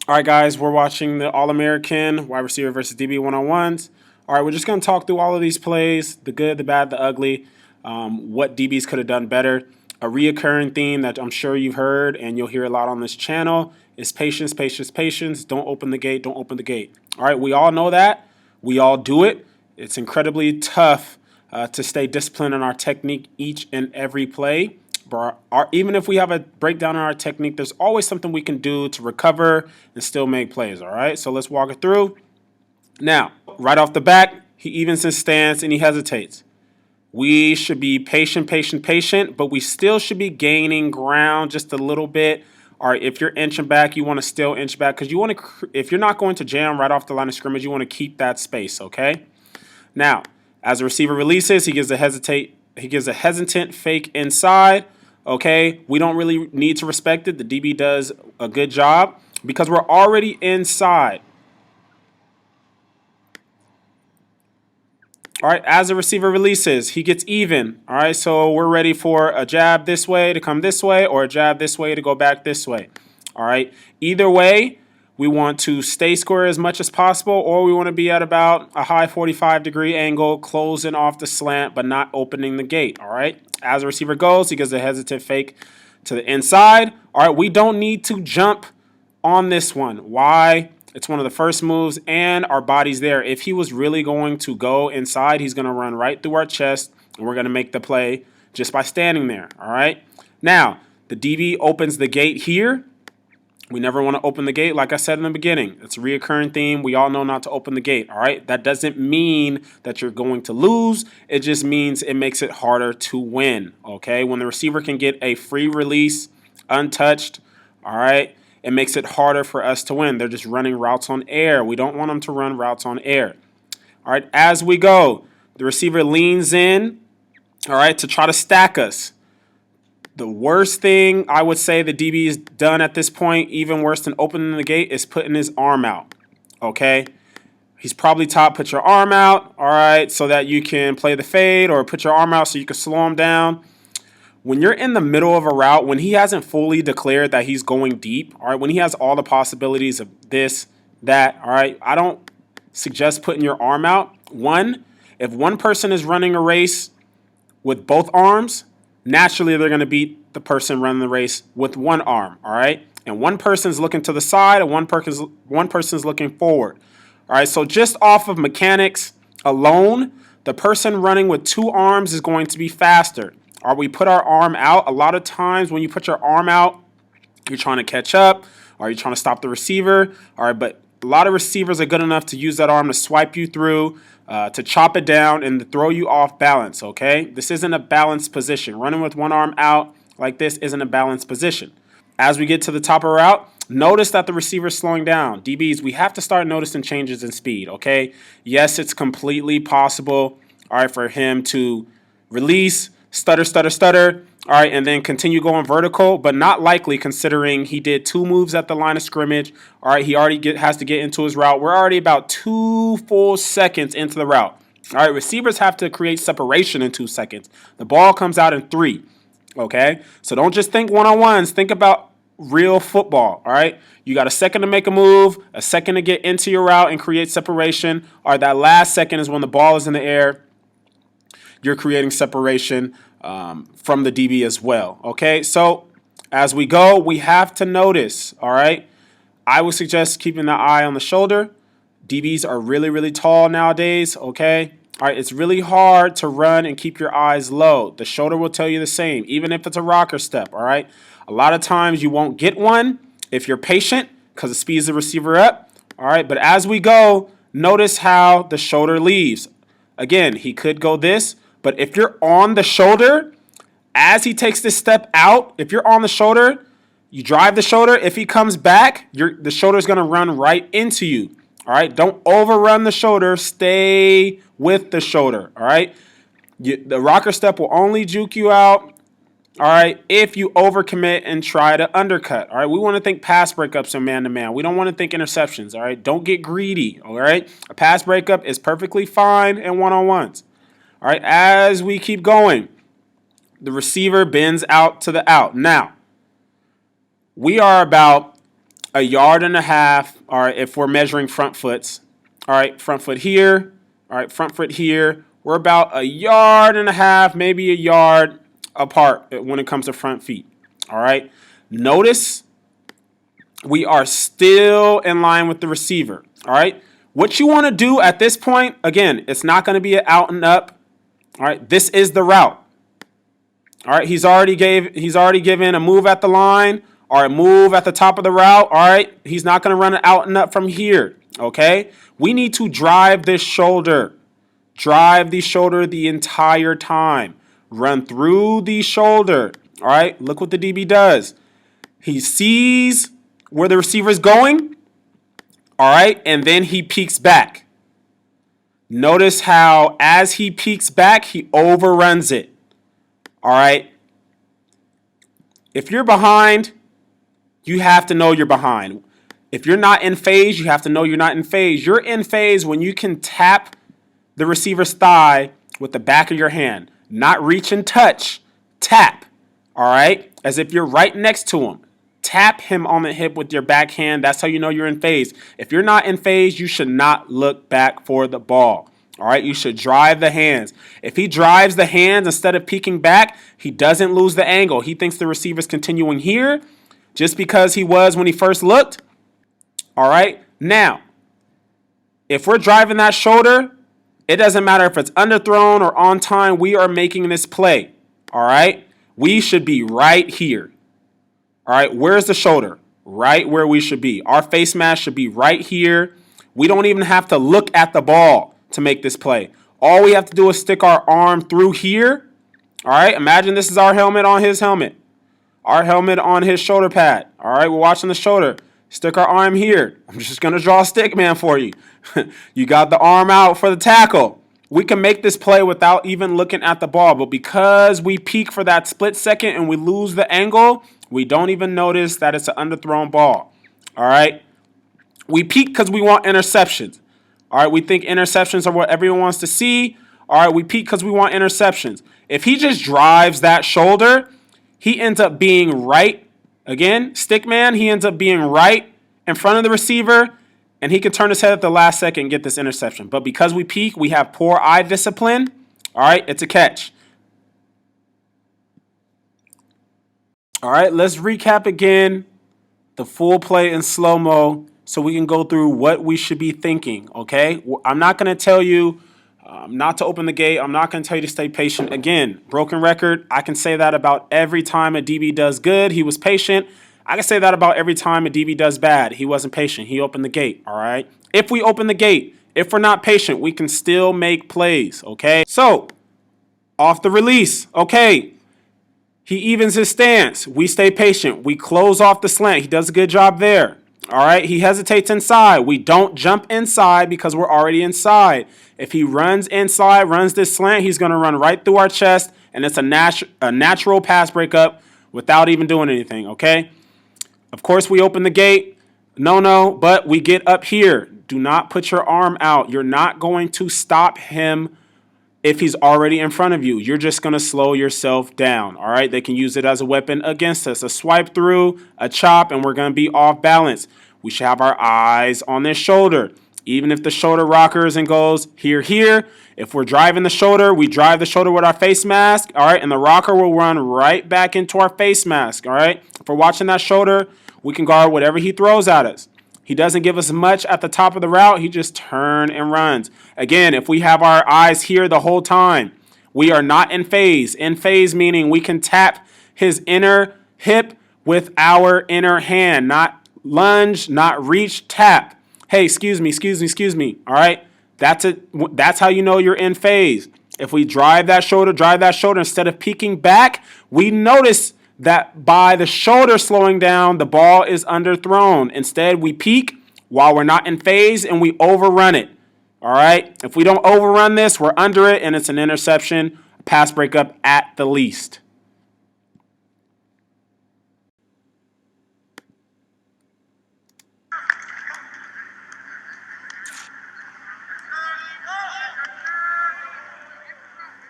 All right, guys, we're watching the All-American wide receiver versus DB one-on-ones. All right, we're just going to talk through all of these plays, the good, the bad, the ugly, what DBs could have done better. A reoccurring theme that I'm sure you've heard and you'll hear a lot on this channel is patience, patience, patience. Don't open the gate, don't open the gate. All right, we all know that. We all do it. It's incredibly tough to stay disciplined in our technique each and every play. But even if we have a breakdown in our technique, there's always something we can do to recover and still make plays, all right? So let's walk it through. Now, right off the bat, he evens his stance and he hesitates. We should be patient, patient, patient, but we still should be gaining ground just a little bit. All right, if you're inching back, you want to still inch back because you want to, if you're not going to jam right off the line of scrimmage, you want to keep that space, okay? Now, as the receiver releases, he gives a hesitant fake inside. Okay, we don't really need to respect it. The DB does a good job because we're already inside. All right, as the receiver releases, he gets even. All right, so we're ready for a jab this way to come this way or a jab this way to go back this way. All right, either way, we want to stay square as much as possible, or we want to be at about a high 45-degree angle, closing off the slant, but not opening the gate, all right? As the receiver goes, he gives a hesitant fake to the inside. All right, we don't need to jump on this one. Why? It's one of the first moves, and our body's there. If he was really going to go inside, he's going to run right through our chest, and we're going to make the play just by standing there, all right? Now, the DB opens the gate here. We never want to open the gate. Like I said in the beginning, it's a reoccurring theme. We all know not to open the gate, all right? That doesn't mean that you're going to lose. It just means it makes it harder to win, okay? When the receiver can get a free release, untouched, all right, it makes it harder for us to win. They're just running routes on air. We don't want them to run routes on air. All right, as we go, the receiver leans in, all right, to try to stack us. The worst thing I would say the DB has done at this point, even worse than opening the gate, is putting his arm out, okay? He's probably taught put your arm out, all right, so that you can play the fade, or put your arm out so you can slow him down. When you're in the middle of a route, when he hasn't fully declared that he's going deep, all right, when he has all the possibilities of this, that, all right, I don't suggest putting your arm out. One, if one person is running a race with both arms, naturally they're going to beat the person running the race with one arm, all right? And one person's looking to the side and one person's looking forward. All right, so just off of mechanics alone, the person running with two arms is going to be faster. Or we put our arm out. A lot of times when you put your arm out, you're trying to catch up or you're trying to stop the receiver. All right, but a lot of receivers are good enough to use that arm to swipe you through, to chop it down, and to throw you off balance, okay? This isn't a balanced position. Running with one arm out like this isn't a balanced position. As we get to the top of the route, notice that the receiver's slowing down. DBs, we have to start noticing changes in speed, okay? Yes, it's completely possible, all right, for him to release, stutter, stutter, stutter, all right, and then continue going vertical, but not likely considering he did two moves at the line of scrimmage. All right, he already has to get into his route. We're already about 2 full seconds into the route. All right, receivers have to create separation in 2 seconds. The ball comes out in 3, okay? So don't just think one-on-ones. Think about real football, all right? You got a second to make a move, a second to get into your route and create separation. All right, that last second is when the ball is in the air. You're creating separation from the DB as well, okay? So as we go, we have to notice, all right? I would suggest keeping the eye on the shoulder. DBs are really, really tall nowadays, okay? All right, it's really hard to run and keep your eyes low. The shoulder will tell you the same, even if it's a rocker step, all right? A lot of times you won't get one if you're patient because it speeds the receiver up, all right? But as we go, notice how the shoulder leaves. Again, he could go this, but if you're on the shoulder, as he takes this step out, if you're on the shoulder, you drive the shoulder. If he comes back, the shoulder is going to run right into you. All right, don't overrun the shoulder. Stay with the shoulder. All right, the rocker step will only juke you out. All right, if you overcommit and try to undercut. All right, we want to think pass breakups and man-to-man. We don't want to think interceptions. All right, don't get greedy. All right, a pass breakup is perfectly fine in one-on-ones. All right, as we keep going, the receiver bends out to the out. Now, we are about a yard and a half, all right, if we're measuring front foots. All right, front foot here, all right, front foot here. We're about a yard and a half, maybe a yard apart when it comes to front feet. All right, notice we are still in line with the receiver. All right, what you want to do at this point, again, it's not going to be an out and up. All right, this is the route. All right, he's already given a move at the line or a move at the top of the route. All right, he's not going to run it out and up from here. Okay, we need to drive this shoulder. Drive the shoulder the entire time. Run through the shoulder. All right, look what the DB does. He sees where the receiver is going. All right, and then he peeks back. Notice how as he peeks back, he overruns it. All right. If you're behind, you have to know you're behind. If you're not in phase, you have to know you're not in phase. You're in phase when you can tap the receiver's thigh with the back of your hand. Not reach and touch. Tap. All right. As if you're right next to him. Tap him on the hip with your backhand. That's how you know you're in phase. If you're not in phase, you should not look back for the ball. All right, you should drive the hands. If he drives the hands instead of peeking back, he doesn't lose the angle. He thinks the receiver's continuing here just because he was when he first looked. All right, now, if we're driving that shoulder, it doesn't matter if it's underthrown or on time. We are making this play. All right, we should be right here. All right, where's the shoulder? Right where we should be. Our face mask should be right here. We don't even have to look at the ball to make this play. All we have to do is stick our arm through here. All right, imagine this is our helmet on his helmet. Our helmet on his shoulder pad. All right, we're watching the shoulder. Stick our arm here. I'm just going to draw a stick man for you. You got the arm out for the tackle. We can make this play without even looking at the ball, but because we peek for that split second and we lose the angle, we don't even notice that it's an underthrown ball. All right, we peek because we want interceptions. All right, we think interceptions are what everyone wants to see. All right, we peek because we want interceptions. If he just drives that shoulder, he ends up being right. Again, stick man, he ends up being right in front of the receiver, and he can turn his head at the last second and get this interception. But because we peek, we have poor eye discipline. All right, it's a catch. All right, let's recap again the full play in slow-mo, so we can go through what we should be thinking, okay? I'm not going to tell you not to open the gate. I'm not going to tell you to stay patient. Again, broken record, I can say that about every time a DB does good, he was patient. I can say that about every time a DB does bad, he wasn't patient. He opened the gate, all right? If we open the gate, if we're not patient, we can still make plays, okay? So, off the release, okay. He evens his stance. We stay patient. We close off the slant. He does a good job there. All right, he hesitates inside. We don't jump inside because we're already inside. If he runs inside, runs this slant, he's going to run right through our chest, and it's a natural pass breakup without even doing anything, okay? Of course, we open the gate. No, but we get up here. Do not put your arm out. You're not going to stop him if he's already in front of you. You're just going to slow yourself down, all right? They can use it as a weapon against us. A swipe through, a chop, and we're going to be off balance. We should have our eyes on this shoulder. Even if the shoulder rockers and goes here. If we're driving the shoulder, we drive the shoulder with our face mask, all right? And the rocker will run right back into our face mask, all right? If we're watching that shoulder, we can guard whatever he throws at us. He doesn't give us much at the top of the route. He just turns and runs. Again, if we have our eyes here the whole time, we are not in phase. In phase meaning we can tap his inner hip with our inner hand, not lunge, not reach, tap. Hey, excuse me. All right? That's it. That's how you know you're in phase. If we drive that shoulder, instead of peeking back, we notice that by the shoulder slowing down, the ball is underthrown. Instead, we peek while we're not in phase and we overrun it. All right? If we don't overrun this, we're under it and it's an interception, a pass breakup at the least.